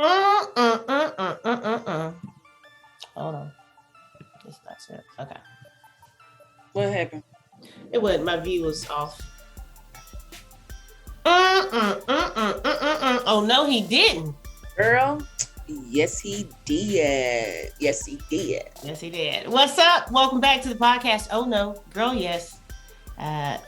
Hold on. It's not set. Okay. What happened? It wasn't. My view was off. Oh no, he didn't. Girl, yes he did. Yes he did. Yes, he did. What's up? Welcome back to the podcast. Oh no, girl, yes.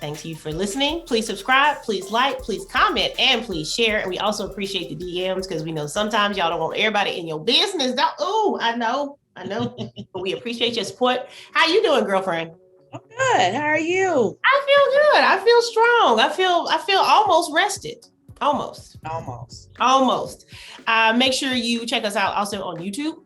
Thank you for listening. Please subscribe, please like, please comment, and please share. And we also appreciate the DMs because we know sometimes y'all don't want everybody in your business. Oh, I know. But we appreciate your support. How you doing, girlfriend? I'm good. How are you? I feel good. I feel strong. I feel almost rested. Almost. Make sure you check us out also on YouTube.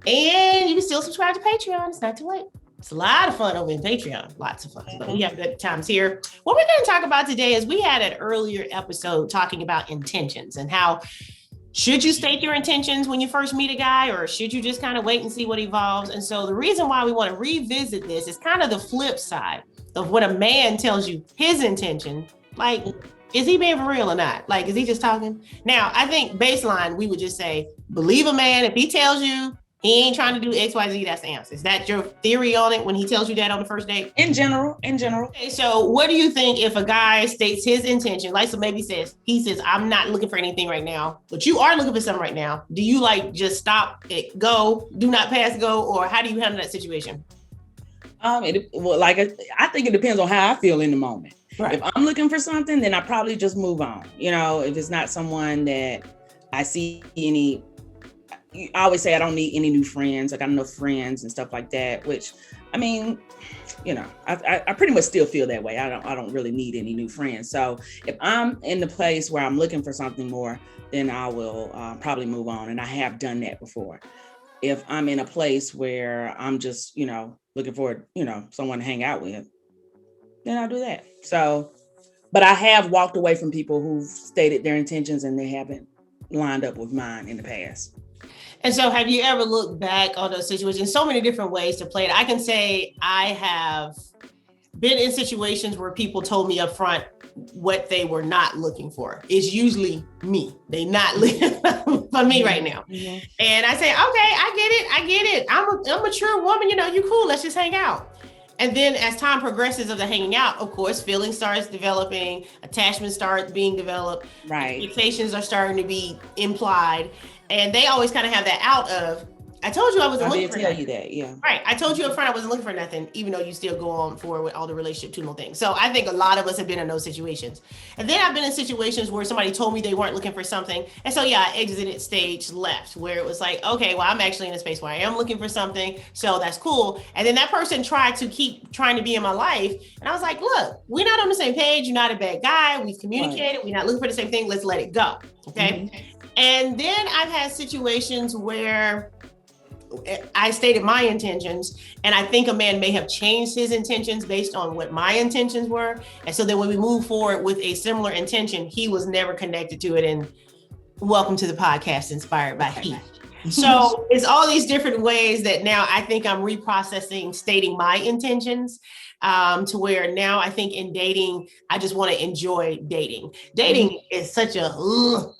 And you can still subscribe to Patreon. It's not too late. It's a lot of fun over in Patreon. Lots of fun. But we have good times here. What we're going to talk about today is we had an earlier episode talking about intentions and how should you state your intentions when you first meet a guy, or should you just kind of wait and see what evolves? And so the reason why we want to revisit this is kind of the flip side of when a man tells you his intention. Like, is he being for real or not? Like, is he just talking? Now, I think baseline, we would just say, believe a man if he tells you he ain't trying to do X, Y, Z, that's the answer. Is that your theory on it when he tells you that on the first date? In general. Okay, so what do you think if a guy states his intention, like so maybe he says, I'm not looking for anything right now, but you are looking for something right now. Do you like just stop it, go, do not pass go, or how do you handle that situation? I think it depends on how I feel in the moment. Right. If I'm looking for something, then I probably just move on. You know, if it's not someone that I see I always say I don't need any new friends. I got enough friends and stuff like that, which, I mean, you know, I pretty much still feel that way. I don't really need any new friends. So if I'm in the place where I'm looking for something more, then I will probably move on. And I have done that before. If I'm in a place where I'm just, you know, looking for, you know, someone to hang out with, then I'll do that. So, but I have walked away from people who've stated their intentions and they haven't lined up with mine in the past. And so have you ever looked back on those situations? So many different ways to play it. I can say I have been in situations where people told me up front what they were not looking for. It's usually me. They not looking for me right now. Mm-hmm. And I say, okay, I get it. I'm a mature woman. You know, you cool. Let's just hang out. And then as time progresses of the hanging out, of course, feelings starts developing, attachments start being developed, right? Expectations are starting to be implied. And they always kind of have that out of, I told you I wasn't looking for nothing. I did tell you that, yeah. Right. I told you up front I wasn't looking for nothing, even though you still go on forward with all the relationship tunnel things. So I think a lot of us have been in those situations. And then I've been in situations where somebody told me they weren't looking for something. And so, yeah, I exited stage left, where it was like, okay, well, I'm actually in a space where I am looking for something. So that's cool. And then that person tried to keep trying to be in my life. And I was like, look, we're not on the same page. You're not a bad guy. We've communicated. Right. We're not looking for the same thing. Let's let it go. Okay. Mm-hmm. And then I've had situations where I stated my intentions, and I think a man may have changed his intentions based on what my intentions were. And so then when we move forward with a similar intention, he was never connected to it. And welcome to the podcast, Inspired by He. So it's all these different ways that now I think I'm reprocessing stating my intentions to where now I think in dating, I just want to enjoy dating. Dating is such a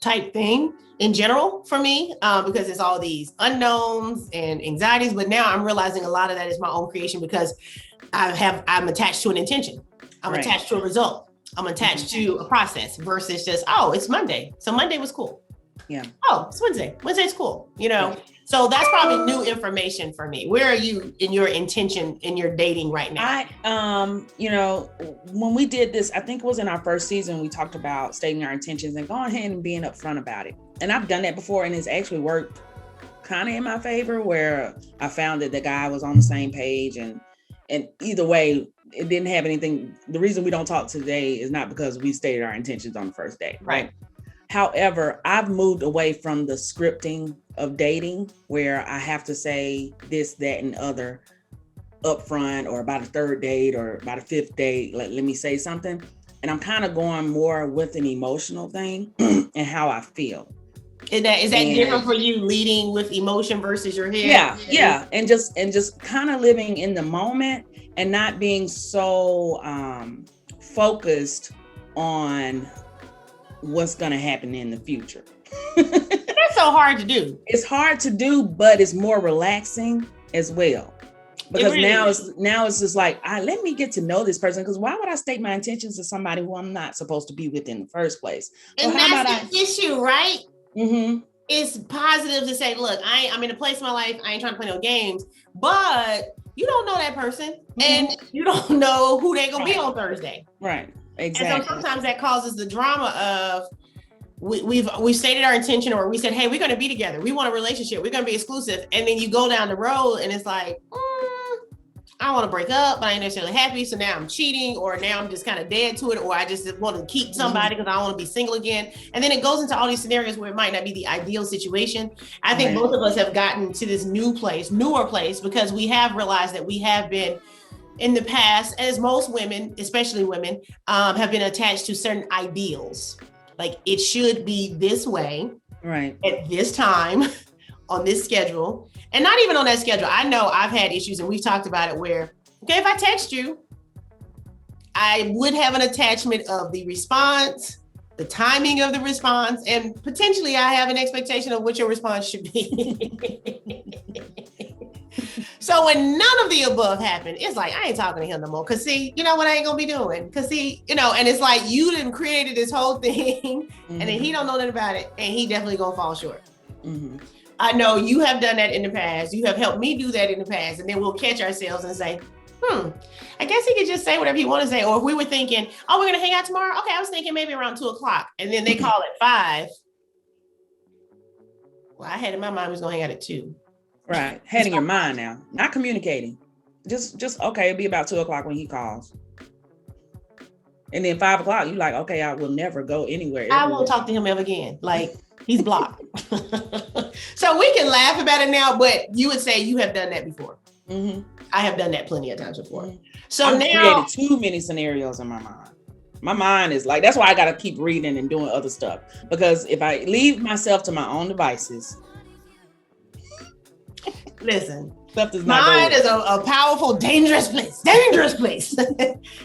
type thing in general for me because it's all these unknowns and anxieties. But now I'm realizing a lot of that is my own creation because I'm attached to an intention. I'm attached to a result. I'm attached to a process versus just, oh, it's Monday. So Monday was cool. Yeah. Oh, it's Wednesday. Wednesday's cool. You know, so that's probably new information for me. Where are you in your intention in your dating right now? You know, when we did this, I think it was in our first season, we talked about stating our intentions and going ahead and being upfront about it. And I've done that before, and it's actually worked kind of in my favor, where I found that the guy was on the same page, and either way, it didn't have anything. The reason we don't talk today is not because we stated our intentions on the first date, right? However, I've moved away from the scripting of dating where I have to say this, that, and other upfront, or about a third date or about a fifth date. Let me say something. And I'm kind of going more with an emotional thing and how I feel. Is that different for you, leading with emotion versus your head? Yeah. And just kind of living in the moment and not being so focused on what's going to happen in the future. That's so hard to do. It's hard to do, but it's more relaxing as well. Because now it's just like, let me get to know this person. Because why would I state my intentions to somebody who I'm not supposed to be with in the first place? And that's the issue, right? Mm-hmm. It's positive to say, look, I'm in a place in my life, I ain't trying to play no games, but you don't know that person, and you don't know who they're gonna be on Thursday. Right. Exactly. And so sometimes that causes the drama of we've stated our intention, or we said, hey, we're gonna be together, we want a relationship, we're gonna be exclusive, and then you go down the road and it's like, I want to break up, but I ain't necessarily happy. So now I'm cheating, or now I'm just kind of dead to it, or I just want to keep somebody because I don't want to be single again. And then it goes into all these scenarios where it might not be the ideal situation. I think both of us have gotten to this newer place, because we have realized that we have been in the past, as most women, especially women, have been attached to certain ideals. Like, it should be this way, right, at this time, on this schedule. And not even on that schedule. I know I've had issues, and we've talked about it, where, okay, if I text you, I would have an attachment of the response, the timing of the response, and potentially I have an expectation of what your response should be. So when none of the above happened, it's like, I ain't talking to him no more. Cause see, you know what I ain't gonna be doing? Cause see, and it's like, you done created this whole thing, and then he don't know nothing about it, and he definitely gonna fall short. Mm-hmm. I know you have done that in the past. You have helped me do that in the past. And then we'll catch ourselves and say, I guess he could just say whatever he want to say. Or if we were thinking, we're going to hang out tomorrow. Okay, I was thinking maybe around 2:00. And then they call it 5. Well, I had in my mind we was going to hang out at 2. Right. Had in your mind now. Not communicating. Just okay, it'll be about 2:00 when he calls. And then 5:00, you're like, okay, I will never go anywhere. I won't talk to him ever again. Like, he's blocked. So we can laugh about it now, but you would say you have done that before. Mm-hmm. I have done that plenty of times before. Mm-hmm. So I've created too many scenarios in my mind. My mind is like, that's why I got to keep reading and doing other stuff. Because if I leave myself to my own devices. Listen, mine is a powerful, dangerous place,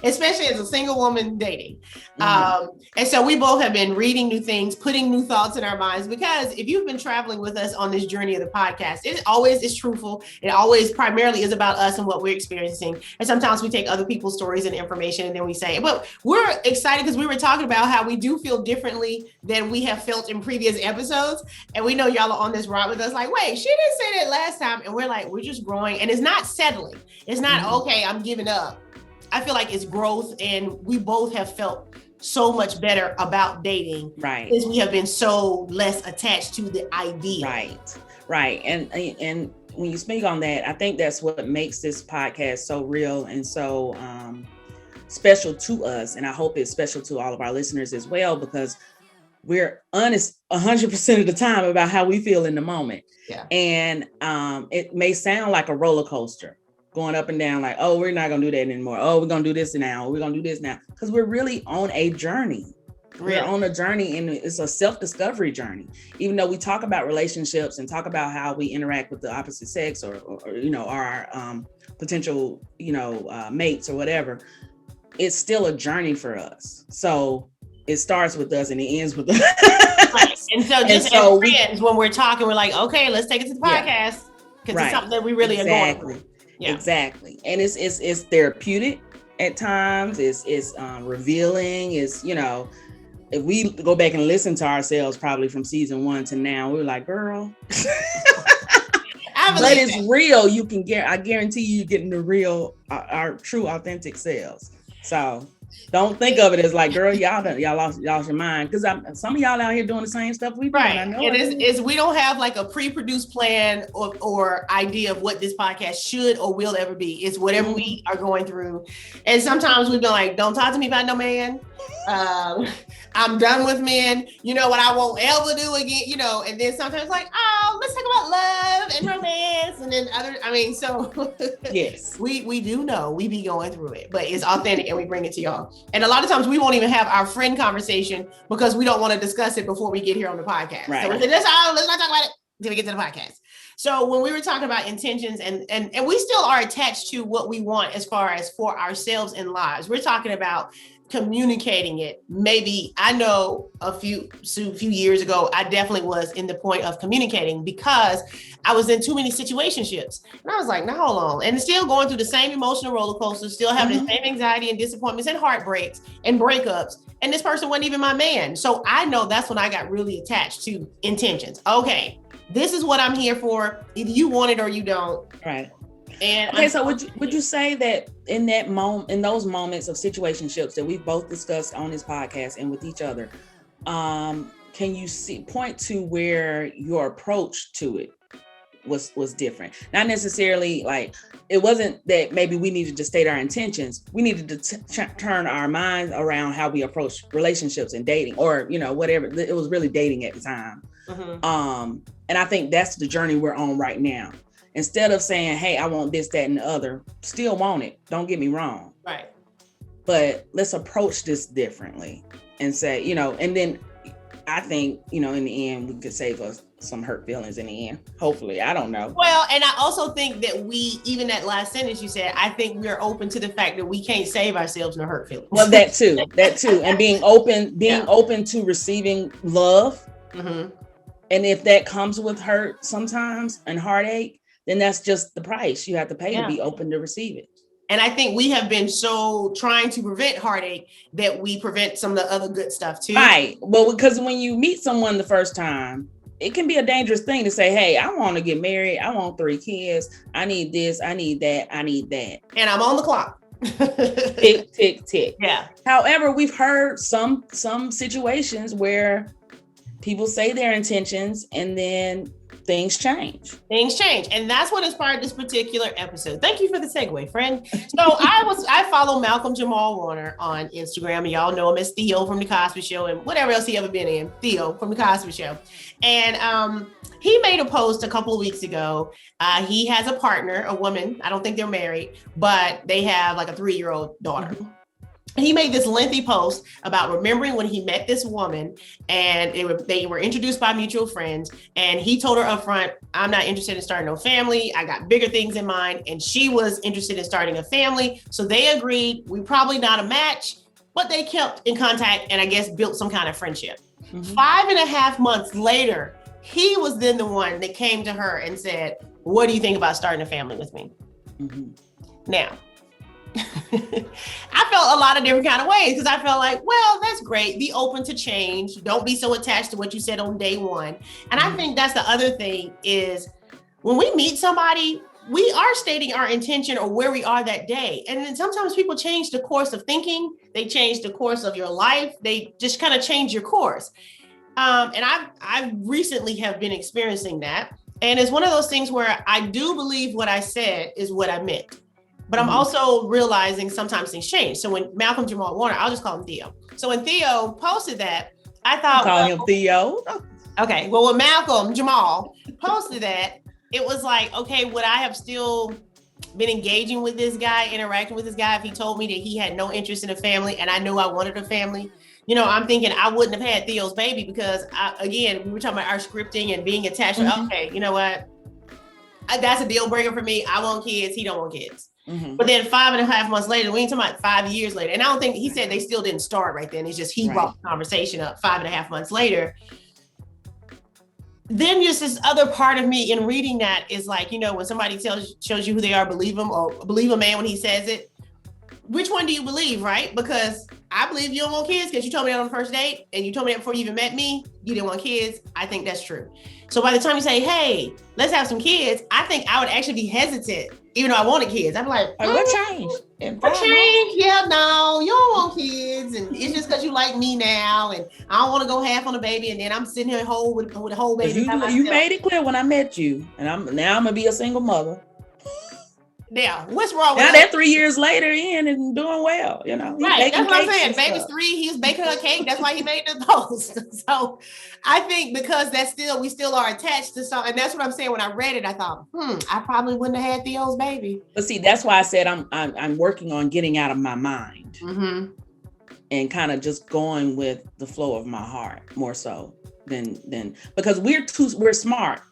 especially as a single woman dating. Mm-hmm. And so we both have been reading new things, putting new thoughts in our minds, because if you've been traveling with us on this journey of the podcast, it always is truthful. It always primarily is about us and what we're experiencing. And sometimes we take other people's stories and information and then we say, but we're excited because we were talking about how we do feel differently than we have felt in previous episodes. And we know y'all are on this ride with us like, wait, she didn't say that last time. And we're like, we're just growing, and it's not settling. It's not, okay, I'm giving up. I feel like it's growth, and we both have felt so much better about dating, right? Because we have been so less attached to the idea. Right. And when you speak on that, I think that's what makes this podcast so real and so special to us. And I hope it's special to all of our listeners as well, because we're honest 100% of the time about how we feel in the moment. Yeah. And it may sound like a roller coaster going up and down, like, oh, we're not going to do that anymore. Oh, we're going to do this now. We're going to do this now. Because we're really on a journey. Really? We're on a journey, and it's a self-discovery journey. Even though we talk about relationships and talk about how we interact with the opposite sex or our potential, mates or whatever, it's still a journey for us. So it starts with us and it ends with us. Right. And so as friends, when we're talking, we're like, okay, let's take it to the podcast, because it's something that we really are going through. Yeah. Exactly. And it's therapeutic at times. It's revealing. It's, if we go back and listen to ourselves probably from season 1 to now, we're like, girl. But it's real. I guarantee you're getting the real, our true, authentic selves. So don't think of it as like, girl, y'all lost your mind, because some of y'all out here doing the same stuff we do. Right. I know it is. We don't have like a pre-produced plan or idea of what this podcast should or will ever be. It's whatever we are going through. And sometimes we've been like, don't talk to me about no man. I'm done with men. You know what I won't ever do again. And then sometimes like, oh, let's talk about love and romance, and then so yes, we do know we be going through it, but it's authentic and we bring it to y'all. And a lot of times we won't even have our friend conversation because we don't want to discuss it before we get here on the podcast. Right. So we say, let's not talk about it until we get to the podcast. So when we were talking about intentions, and we still are attached to what we want as far as for ourselves in lives, we're talking about communicating it. Maybe I know a few years ago, I definitely was in the point of communicating because I was in too many situationships. And I was like, no, hold on. And still going through the same emotional roller coaster, still having the same anxiety and disappointments and heartbreaks and breakups. And this person wasn't even my man. So I know that's when I got really attached to intentions. Okay, this is what I'm here for. Either you want it or you don't. Right. And okay, so would you say that in that moment, in those moments of situationships that we've both discussed on this podcast and with each other, can you point to where your approach to it was different? Not necessarily like it wasn't that maybe we needed to state our intentions. We needed to turn our minds around how we approach relationships and dating, or whatever. It was really dating at the time. And I think that's the journey we're on right now. Instead of saying, hey, I want this, that, and the other, still want it. Don't get me wrong. Right. But let's approach this differently and say, and then I think, in the end, we could save us some hurt feelings in the end. Hopefully. I don't know. Well, and I also think that even that last sentence you said, I think we're open to the fact that we can't save ourselves no hurt feelings. Well, that too. And being open to receiving love. Mm-hmm. And if that comes with hurt sometimes and heartache, then that's just the price you have to pay to be open to receive it. And I think we have been so trying to prevent heartache that we prevent some of the other good stuff too. Right. Well, because when you meet someone the first time, it can be a dangerous thing to say, hey, I want to get married. I want 3 kids. I need this. I need that. I need that. And I'm on the clock. Tick, tick, tick. Yeah. However, we've heard some situations where people say their intentions and then things change. And that's what inspired this particular episode. Thank you for the segue, friend. So I follow Malcolm Jamal Warner on Instagram, and y'all know him as Theo from The Cosby Show and whatever else he ever been in. Theo from The Cosby Show. And he made a post a couple of weeks ago. He has a partner, a woman. I don't think they're married, but they have like a 3-year-old daughter. Mm-hmm. He made this lengthy post about remembering when he met this woman, and they were introduced by mutual friends. And he told her up front, I'm not interested in starting no family. I got bigger things in mind. And she was interested in starting a family. So they agreed. We probably not a match, but they kept in contact and I guess built some kind of friendship. Mm-hmm. 5.5 months later, he was then the one that came to her and said, what do you think about starting a family with me? Mm-hmm. Now, I felt a lot of different kind of ways because I felt like, well, that's great. Be open to change. Don't be so attached to what you said on day one. And I think that's the other thing is when we meet somebody, we are stating our intention or where we are that day. And then sometimes people change the course of thinking. They change the course of your life. They just kind of change your course. And I recently have been experiencing that. And it's one of those things where I do believe what I said is what I meant. But I'm also realizing sometimes things change. So when Malcolm Jamal Warner, I'll just call him Theo. So when Theo posted that, I thought, call him Theo. Okay. Well, when Malcolm Jamal posted that, it was like, okay, would I have still been engaging with this guy, interacting with this guy if he told me that he had no interest in a family and I knew I wanted a family? I'm thinking I wouldn't have had Theo's baby because, again, we were talking about our scripting and being attached. Mm-hmm. Okay, you know what? That's a deal breaker for me. I want kids. He don't want kids. Mm-hmm. But then 5.5 months later, we ain't talking about 5 years later. And I don't think he said they still didn't start right then. It's just he brought the conversation up 5.5 months later. Then just this other part of me in reading that is like, when somebody shows you who they are, believe them, or believe a man when he says it. Which one do you believe, right? Because I believe you don't want kids because you told me that on the first date and you told me that before you even met me, you didn't want kids. I think that's true. So by the time you say, hey, let's have some kids, I think I would actually be hesitant, even though I wanted kids. I'm like, what changed? What changed? Yeah, no, you don't want kids. And it's just because you like me now. And I don't want to go half on a baby. And then I'm sitting here whole with a whole baby. You made it clear when I met you. And I'm going to be a single mother. Now, what's wrong with now that 3 years later in and doing well, Right, that's what I'm saying. Baby's 3, he was baking her a cake. That's why he made the post. So I think because we still are attached to something. And that's what I'm saying. When I read it, I thought, I probably wouldn't have had Theo's baby. But see, that's why I said I'm working on getting out of my mind and kind of just going with the flow of my heart more so than because we're smart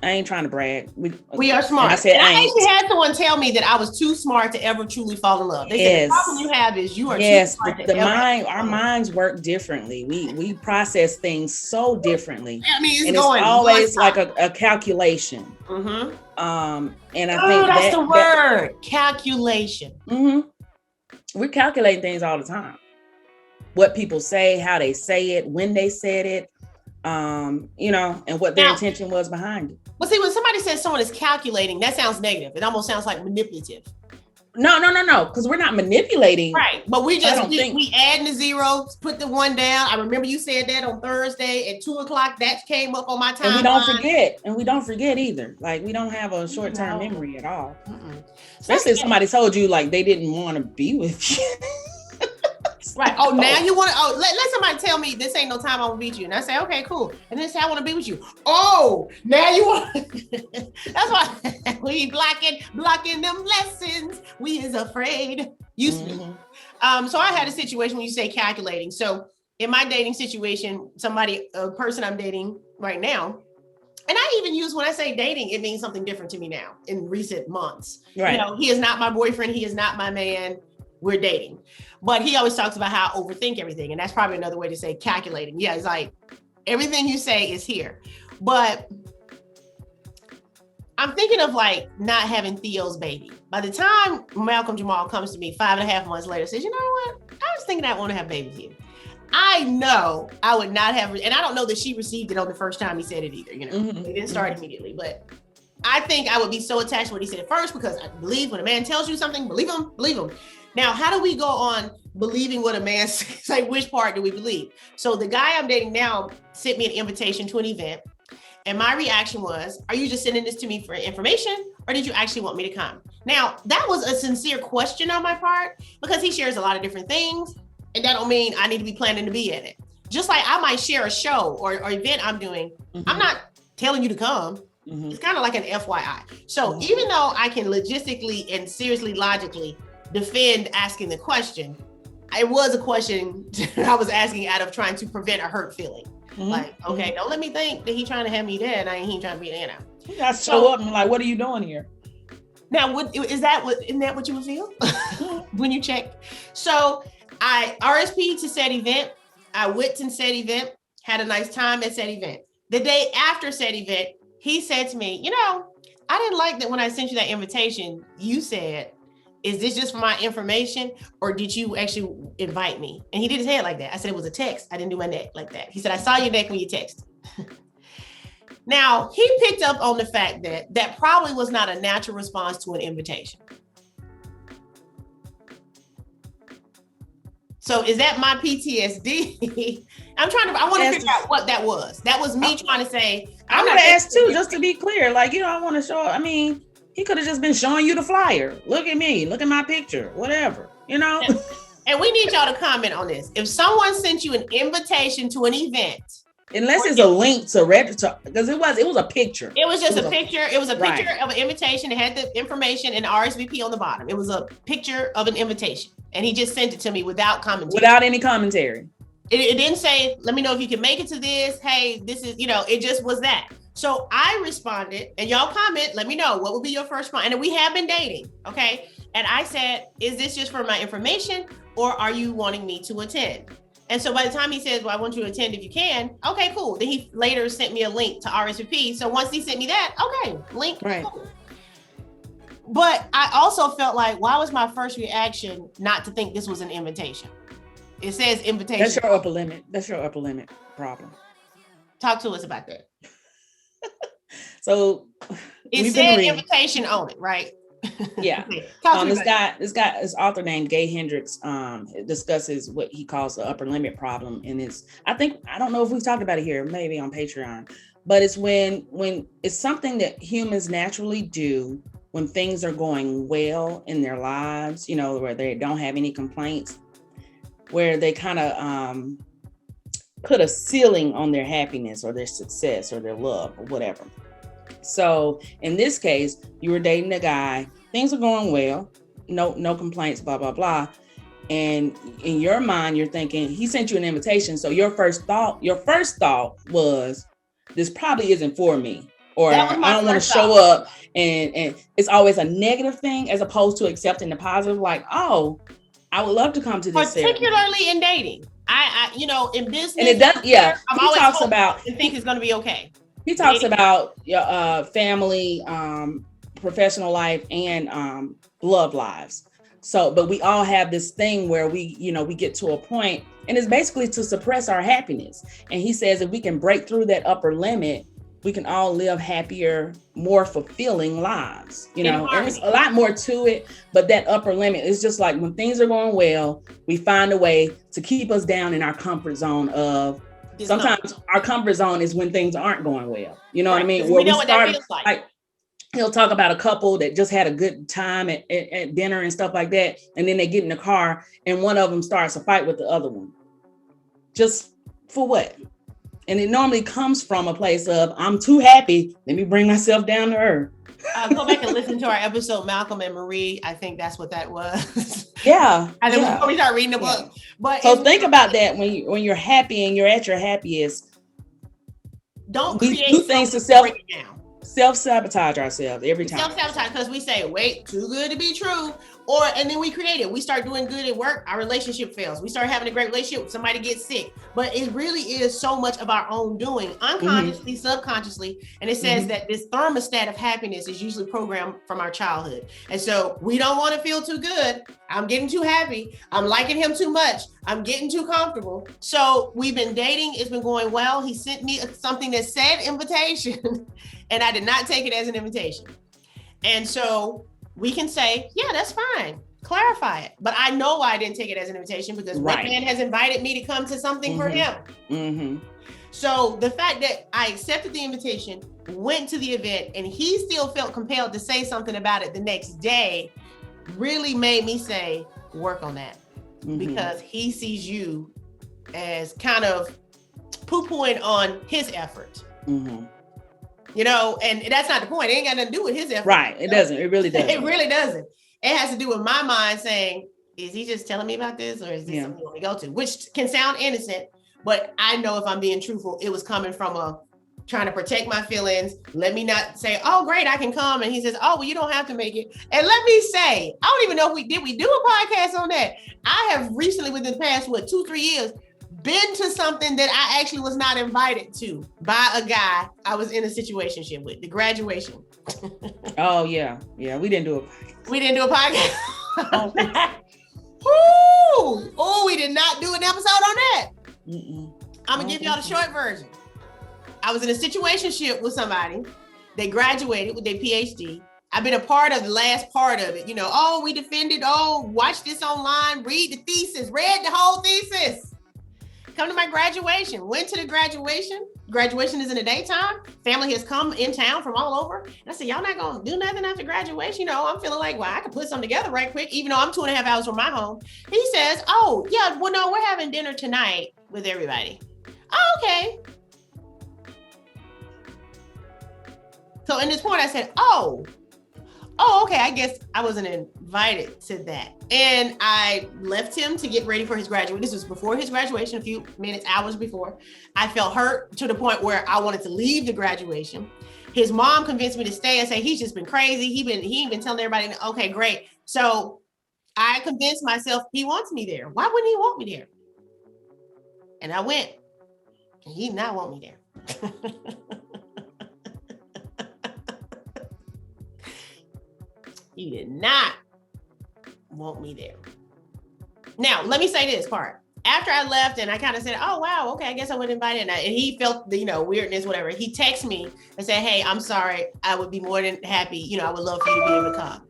I ain't trying to brag. We are smart. I said and I ain't. actually had someone tell me that I was too smart to ever truly fall in love. They said the problem you have is you are too smart to our minds work differently. We process things so differently. I mean, it's always like a calculation. Mm-hmm. And I think that's the word, calculation. Mm-hmm. We're calculating things all the time. What people say, how they say it, when they said it, and what their intention was behind it. But see, when somebody says someone is calculating, that sounds negative. It almost sounds like manipulative. No, because we're not manipulating. Right. But we add the zeros, put the one down. I remember you said that on Thursday at 2:00. That came up on my time. And we don't forget either. Like, we don't have a short-term memory at all. Mm-mm. Especially if somebody told you like they didn't want to be with you. Right. Oh, now you want to, let somebody tell me this ain't no time I want to beat you. And I say, okay, cool. And then say, I want to be with you. Oh, now you want that's why we blocking them lessons. We is afraid. Used to be. So I had a situation when you say calculating. So in my dating situation, a person I'm dating right now, and I even use, when I say dating, it means something different to me now in recent months. Right. He is not my boyfriend. He is not my man. We're dating. But he always talks about how I overthink everything. And that's probably another way to say calculating. Yeah, it's like everything you say is here. But I'm thinking of like not having Theo's baby. By the time Malcolm Jamal comes to me 5.5 months later, says, you know what? I was thinking I want to have a baby with you. I know I would not have, and I don't know that she received it on the first time he said it either. It didn't start immediately, but I think I would be so attached to what he said first, because I believe when a man tells you something, believe him. Now, how do we go on believing what a man says? Like, which part do we believe? So the guy I'm dating now sent me an invitation to an event. And my reaction was, are you just sending this to me for information, or did you actually want me to come? Now, that was a sincere question on my part, because he shares a lot of different things. And that don't mean I need to be planning to be in it. Just like I might share a show or event I'm doing. I'm not telling you to come. It's kind of like an FYI. So even though I can logistically and seriously logically defend asking the question, it was a question I was asking out of trying to prevent a hurt feeling. Like, okay, don't let me think that he's trying to have me there and he ain't trying to be there now. You gotta show up and like, what are you doing here? Now, isn't that what you would feel when you check? So I RSVP'd to said event. I went to said event, had a nice time at said event. The day after said event, he said to me, I didn't like that when I sent you that invitation, you said, is this just for my information, or did you actually invite me? And he didn't say it like that. I said it was a text. I didn't do my neck like that. He said, I saw your neck when you texted. Now, he picked up on the fact that probably was not a natural response to an invitation. So is that my PTSD? I want to figure out what that was. That was me trying to say. I'm going to ask too, just to be clear. Like, I want to show, he could have just been showing you the flyer. Look at me, look at my picture, whatever, And we need y'all to comment on this. If someone sent you an invitation to an event, unless it's a link to register, because it was a picture. It was just a picture. It was a picture of an invitation. It had the information and the RSVP on the bottom. It was a picture of an invitation. And he just sent it to me without commentary. Without any commentary. It didn't say, let me know if you can make it to this. Hey, this is, it just was that. So I responded, and y'all comment, let me know, what would be your first response? And we have been dating, okay? And I said, is this just for my information, or are you wanting me to attend? And so by the time he says, well, I want you to attend if you can, okay, cool. Then he later sent me a link to RSVP. So once he sent me that, okay, link, right. Cool. But I also felt like, why was my first reaction not to think this was an invitation? It says invitation. That's your upper limit. That's your upper limit problem. Talk to us about that. So it said invitation on it, right? Yeah. This author named Gay Hendricks discusses what he calls the upper limit problem. And I don't know if we've talked about it here, maybe on Patreon, but it's when it's something that humans naturally do when things are going well in their lives, where they don't have any complaints, where they kind of put a ceiling on their happiness or their success or their love or whatever. So in this case, you were dating a guy, things are going well, no complaints, blah, blah, blah. And in your mind, you're thinking, he sent you an invitation. So your first thought was, this probably isn't for me. or I don't want to show up, and it's always a negative thing as opposed to accepting the positive, like, oh, I would love to come to this particularly in dating. I in business, and it does, yeah. I'm always talks about and think it's going to be okay. He talks about family, professional life, and love lives. So, but we all have this thing where we get to a point, and it's basically to suppress our happiness. And he says if we can break through that upper limit, we can all live happier, more fulfilling lives. And there's a lot more to it, but that upper limit is just like when things are going well, we find a way to keep us down in our comfort zone of. Sometimes our comfort zone is when things aren't going well. You know what I mean? Where we know what that feels like. He'll talk about a couple that just had a good time at dinner and stuff like that. And then they get in the car and one of them starts a fight with the other one. Just for what? And it normally comes from a place of, I'm too happy. Let me bring myself down to earth. Go back and listen to our episode, Malcolm and Marie. I think that's what that was. Yeah. And then before we start reading the book. But so think about that when you're happy and you're at your happiest. Don't do things to self-sabotage ourselves every time. Self-sabotage because we say, wait, too good to be true. And then we create it. We start doing good at work. Our relationship fails. We start having a great relationship. Somebody gets sick. But it really is so much of our own doing, unconsciously, subconsciously. And it says that this thermostat of happiness is usually programmed from our childhood. And so we don't want to feel too good. I'm getting too happy. I'm liking him too much. I'm getting too comfortable. So we've been dating. It's been going well. He sent me something that said invitation. And I did not take it as an invitation. And so we can say, yeah, that's fine. Clarify it. But I know I didn't take it as an invitation because what man has invited me to come to something for him. So the fact that I accepted the invitation, went to the event, and he still felt compelled to say something about it the next day really made me say, work on that. Because he sees you as kind of poo-pooing on his effort. And that's not the point. It ain't got nothing to do with his effort. Right. It doesn't. It really doesn't. It really doesn't. It has to do with my mind saying, is he just telling me about this or is this something you want to go to? Which can sound innocent, but I know if I'm being truthful, it was coming from trying to protect my feelings. Let me not say, oh, great, I can come. And he says, oh, well, you don't have to make it. And let me say, I don't even know if we do a podcast on that. I have recently, within the past, 2-3 years, been to something that I actually was not invited to by a guy I was in a situationship with, the graduation. Oh, yeah. Yeah, we didn't do a podcast. We didn't do a podcast. We did not do an episode on that. I'm going to give y'all the short version. I was in a situationship with somebody. They graduated with their PhD. I've been a part of the last part of it. We defended, watch this online, read the thesis, read the whole thesis. Come to my graduation, went to the graduation. Graduation is in the daytime. Family has come in town from all over. And I said, y'all not going to do nothing after graduation? I'm feeling like, well, I could put something together right quick, even though I'm 2.5 hours from my home. He says, oh, yeah, well, no, we're having dinner tonight with everybody. Oh, okay. So in this point, I said, oh, okay, I guess I wasn't invited to that. And I left him to get ready for his graduation. This was before his graduation, a few minutes, hours before. I felt hurt to the point where I wanted to leave the graduation. His mom convinced me to stay and say, he's just been crazy. He ain't been telling everybody, okay, great. So I convinced myself he wants me there. Why wouldn't he want me there? And I went, and he did not want me there. You did not want me there. Now, let me say this part. After I left and I kind of said, oh, wow, okay, I guess I would invite him. And he felt the, weirdness, whatever. He texted me and said, hey, I'm sorry. I would be more than happy. I would love for you to be able to come.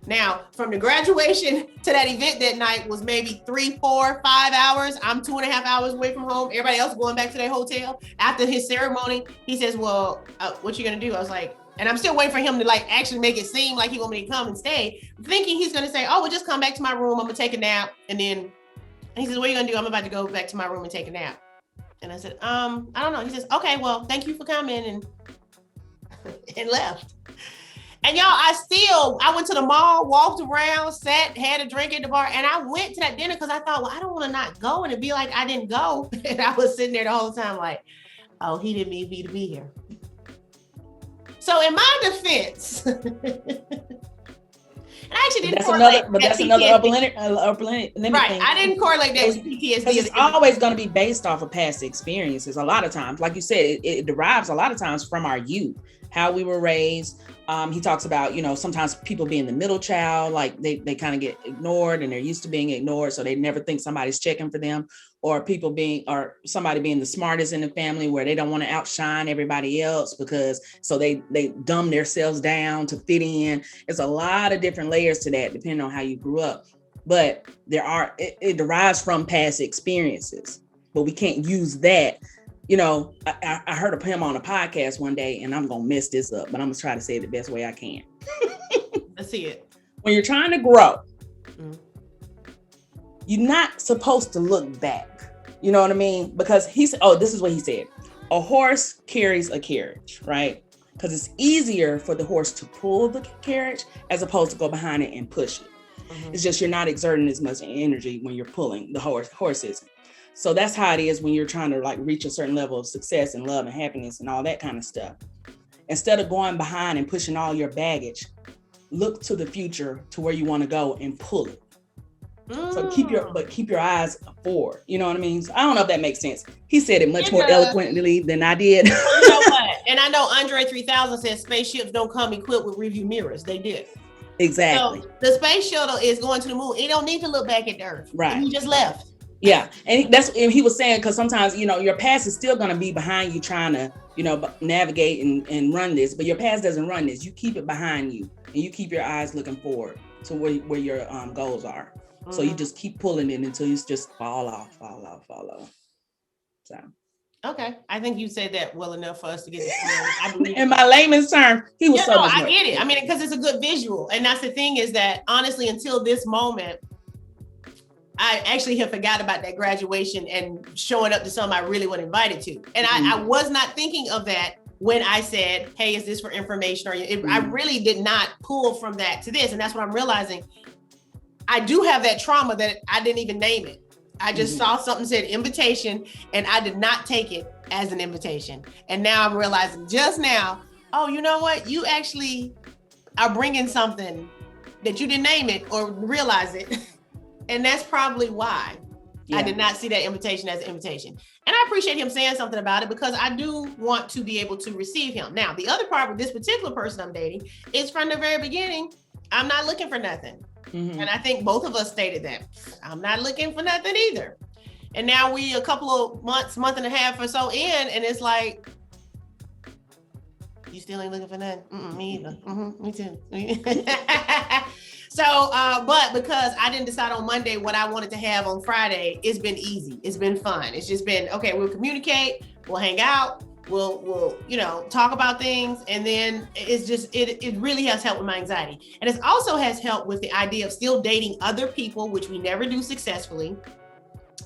Now, from the graduation to that event that night was maybe 3, 4, 5 hours. I'm 2.5 hours away from home. Everybody else going back to their hotel. After his ceremony, he says, well, what you going to do? I was like, and I'm still waiting for him to actually make it seem like he want me to come and stay, thinking he's going to say, oh, well, just come back to my room. I'm going to take a nap. And he says, what are you going to do? I'm about to go back to my room and take a nap. And I said, I don't know. He says, okay, well, thank you for coming, and left. And y'all, I went to the mall, walked around, sat, had a drink at the bar, and I went to that dinner because I thought, well, I don't want to not go and it'd be like I didn't go. And I was sitting there the whole time like, oh, he didn't need me to be here. So in my defense, and I actually didn't that's another upper limit right. thing. I didn't correlate that with PTSD. Because it's always going to be based off of past experiences. A lot of times, like you said, it derives a lot of times from our youth, how we were raised. He talks about, sometimes people being the middle child, like they kind of get ignored and they're used to being ignored. So they never think somebody's checking for them, or somebody being the smartest in the family where they don't want to outshine everybody else so they dumb themselves down to fit in. It's a lot of different layers to that, depending on how you grew up. But it derives from past experiences, but we can't use that. I heard him on a podcast one day, and I'm going to mess this up, but I'm going to try to say it the best way I can. Let's see it. When you're trying to grow, you're not supposed to look back. You know what I mean? Because this is what he said. A horse carries a carriage, right? Because it's easier for the horse to pull the carriage as opposed to go behind it and push it. Mm-hmm. It's just you're not exerting as much energy when you're pulling the horses. So that's how it is when you're trying to reach a certain level of success and love and happiness and all that kind of stuff. Instead of going behind and pushing all your baggage, look to the future to where you want to go and pull it. So keep your eyes forward. You know what I mean? So I don't know if that makes sense. He said it much more eloquently than I did. You know what? And I know Andre 3000 said spaceships don't come equipped with review mirrors. They did. Exactly. So the space shuttle is going to the moon. It don't need to look back at the Earth. Right. He just left. Yeah. And he was saying, because sometimes, your past is still going to be behind you trying to, navigate and run this, but your past doesn't run this. You keep it behind you and you keep your eyes looking forward to where your goals are. Mm-hmm. So you just keep pulling it until you just fall off. So. Okay. I think you said that well enough for us to get it. In my layman's term, he was so much more. I get it. I mean, because it's a good visual. And that's the thing is that honestly, until this moment, I actually have forgot about that graduation and showing up to something I really wasn't invited to. And I was not thinking of that when I said, hey, is this for information? I really did not pull from that to this. And that's what I'm realizing. I do have that trauma that I didn't even name it. I just saw something said invitation and I did not take it as an invitation. And now I'm realizing just now, oh, you know what? You actually are bringing something that you didn't name it or realize it. And that's probably why I did not see that invitation as an invitation. And I appreciate him saying something about it because I do want to be able to receive him. Now, the other part with this particular person I'm dating is from the very beginning, I'm not looking for nothing. Mm-hmm. And I think both of us stated that. I'm not looking for nothing either. And now we a couple of month and a half or so in, and it's like, you still ain't looking for nothing? Me either. Me too. So, but because I didn't decide on Monday what I wanted to have on Friday, it's been easy. It's been fun. It's just been, okay, we'll communicate, we'll hang out, we'll talk about things. And then it's just, it really has helped with my anxiety. And it also has helped with the idea of still dating other people, which we never do successfully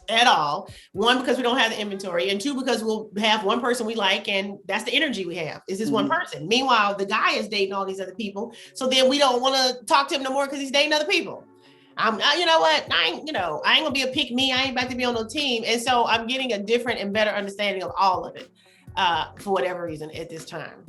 at all. One, because we don't have the inventory, and two, because we'll have one person we like, and that's the energy we have is this one person. Meanwhile, the guy is dating all these other people, so then we don't want to talk to him no more because he's dating other people. You know what? I ain't gonna be a pick me. I ain't about to be on no team, and so I'm getting a different and better understanding of all of it for whatever reason at this time.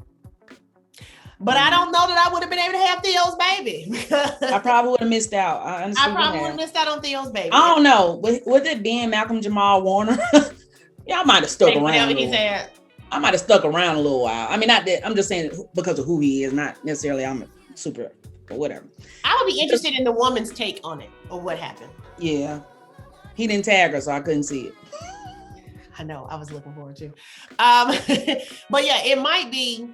But I don't know that I would have been able to have Theo's baby. I probably would have missed out. I probably would have missed out on Theo's baby. I don't know. With it being Malcolm Jamal Warner, I might have stuck around. I might have stuck around a little while. I mean, not that. I'm just saying because of who he is, not necessarily I'm super or whatever. I would be interested in the woman's take on it or what happened. Yeah. He didn't tag her, so I couldn't see it. I know. I was looking forward to. But yeah, it might be.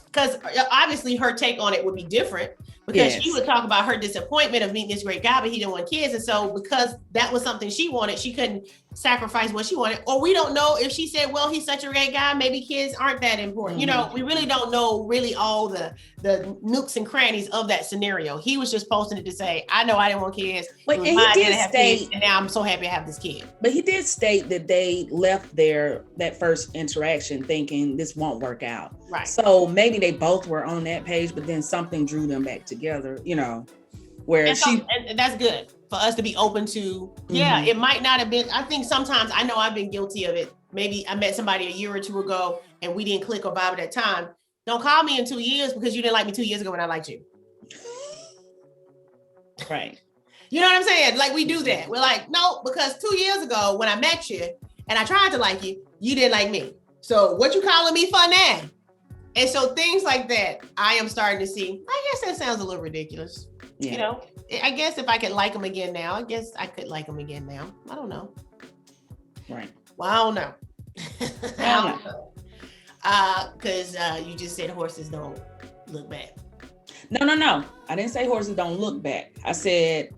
Because obviously her take on it would be different because she would talk about her disappointment of meeting this great guy, but he didn't want kids. And so because that was something she wanted, she couldn't sacrifice what she wanted. Or we don't know if she said, well, he's such a great guy, maybe kids aren't that important. We really don't know really all the nooks and crannies of that scenario. He was just posting it to say, I know I didn't want kids. But he did state, and now I'm so happy to have this kid. But he did state that they left that first interaction thinking this won't work out. Right. So maybe they both were on that page, but then something drew them back together, where and that's good for us to be open to, it might not have been. I think sometimes I know I've been guilty of it. Maybe I met somebody a year or two ago and we didn't click or vibe at that time. Don't call me in 2 years because you didn't like me 2 years ago when I liked you. Right. You know what I'm saying? Like we do that. We're like, no, because 2 years ago when I met you and I tried to like you, you didn't like me. So what you calling me for now? And so things like that, I am starting to see. I guess that sounds a little ridiculous. Yeah. You know, I guess if I could like him again now, I guess I could like him again now. I don't know. Right. Well, I don't know. I don't know. Because you just said horses don't look back. No. I didn't say horses don't look back. I said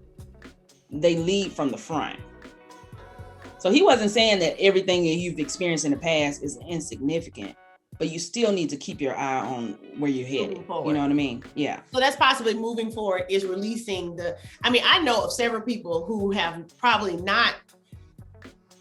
they lead from the front. So he wasn't saying that everything that you've experienced in the past is insignificant, but you still need to keep your eye on where you're headed. You know what I mean? Yeah. So that's possibly moving forward is releasing I know of several people who have probably not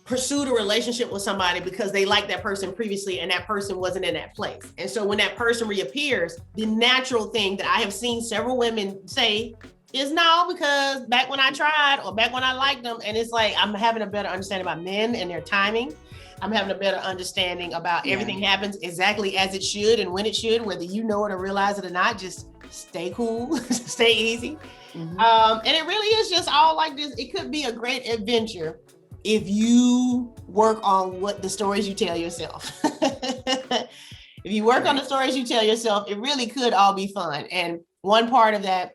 pursued a relationship with somebody because they liked that person previously and that person wasn't in that place. And so when that person reappears, the natural thing that I have seen several women say is no, because back when I tried or back when I liked them, and it's like, I'm having a better understanding about men and their timing. I'm having a better understanding about everything happens exactly as it should and when it should, whether you know it or realize it or not, just stay cool, stay easy. Mm-hmm. And it really is just all like this. It could be a great adventure if you work on what the stories you tell yourself. If you work on the stories you tell yourself, it really could all be fun. And one part of that,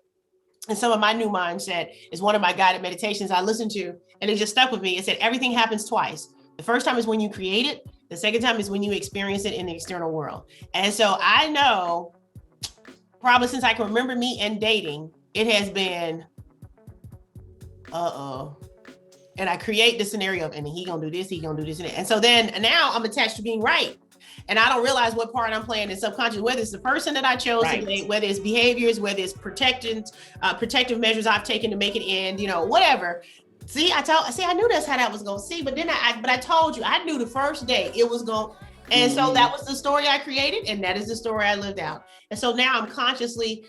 and some of my new mindset is one of my guided meditations I listened to, and it just stuck with me. It said, everything happens twice. The first time is when you create it. The second time is when you experience it in the external world. And so I know probably since I can remember me and dating, it has been, and I create the scenario of, and he gonna do this, he gonna do this. And so then now I'm attached to being right. And I don't realize what part I'm playing in subconscious, whether it's the person that I chose to date, whether it's behaviors, whether it's protective measures I've taken to make it end, whatever. See, I knew that's how that was going to see, but then I told you, I knew the first day it was going, and so that was the story I created, and that is the story I lived out. And so now I'm consciously,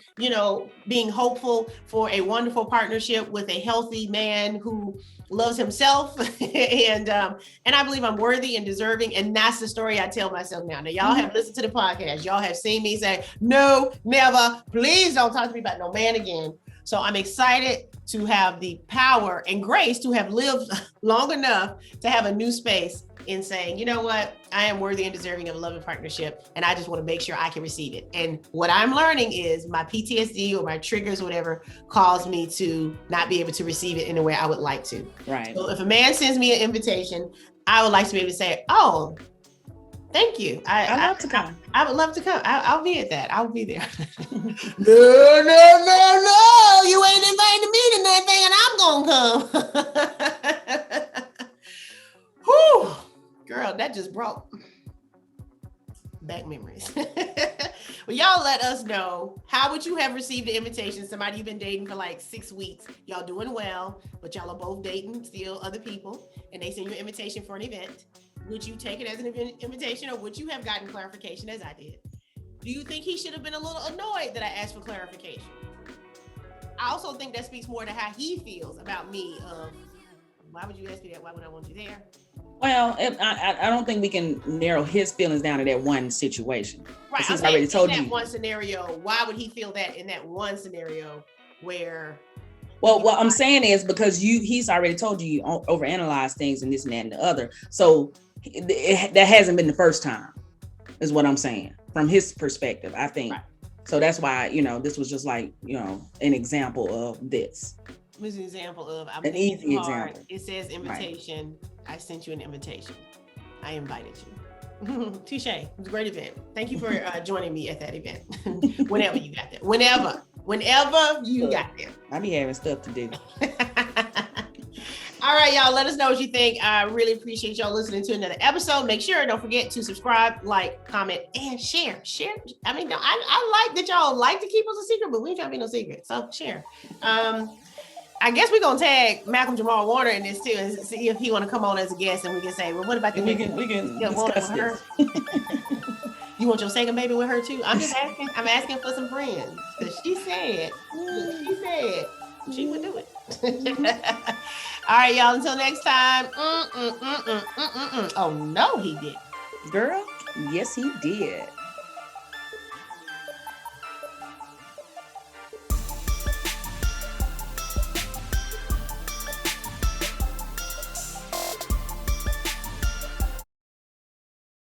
being hopeful for a wonderful partnership with a healthy man who loves himself, and I believe I'm worthy and deserving, and that's the story I tell myself now. Now, y'all have listened to the podcast, y'all have seen me say, no, never, please don't talk to me about no man again. So I'm excited to have the power and grace to have lived long enough to have a new space in saying, you know what, I am worthy and deserving of a loving partnership, and I just want to make sure I can receive it. And what I'm learning is my PTSD or my triggers, whatever, cause me to not be able to receive it in the way I would like to. Right. So if a man sends me an invitation, I would like to be able to say, oh, thank you. I'd love to come. I would love to come. I'll be at that. I'll be there. No. You ain't inviting me to nothing, and I'm gonna come. Whew. Girl, that just brought back memories. Well, y'all let us know, how would you have received the invitation? Somebody you've been dating for like 6 weeks. Y'all doing well, but y'all are both dating still other people, and they send you an invitation for an event. Would you take it as an invitation, or would you have gotten clarification as I did? Do you think he should have been a little annoyed that I asked for clarification? I also think that speaks more to how he feels about me. Why would you ask me that? Why would I want you there? Well, I don't think we can narrow his feelings down to that one situation. Right. He's already told you. In that one scenario, why would he feel that in that one scenario where? Well, what I'm saying is because he's already told you overanalyze things and this and that and the other. So that hasn't been the first time, is what I'm saying from his perspective, I think. Right. So that's why, this was just like, an example of this. It was an example of an easy example. It says invitation. Right. I sent you an invitation. I invited you. Touche. It was a great event. Thank you for joining me at that event. Whenever you got there. Whenever you got there. I be having stuff to do. All right, y'all. Let us know what you think. I really appreciate y'all listening to another episode. Make sure, don't forget to subscribe, like, comment, and share. Share. I mean, I like that y'all like to keep us a secret, but we ain't trying to be no secret. So share. I guess we're gonna tag Malcolm Jamal Warner in this too, and see if he want to come on as a guest, and we can say, well, what about the we can discuss this. You want your second baby with her too? I'm just asking. I'm asking for some friends because she said she would do it. All right, y'all. Until next time. Oh no, he didn't. Girl, yes, he did.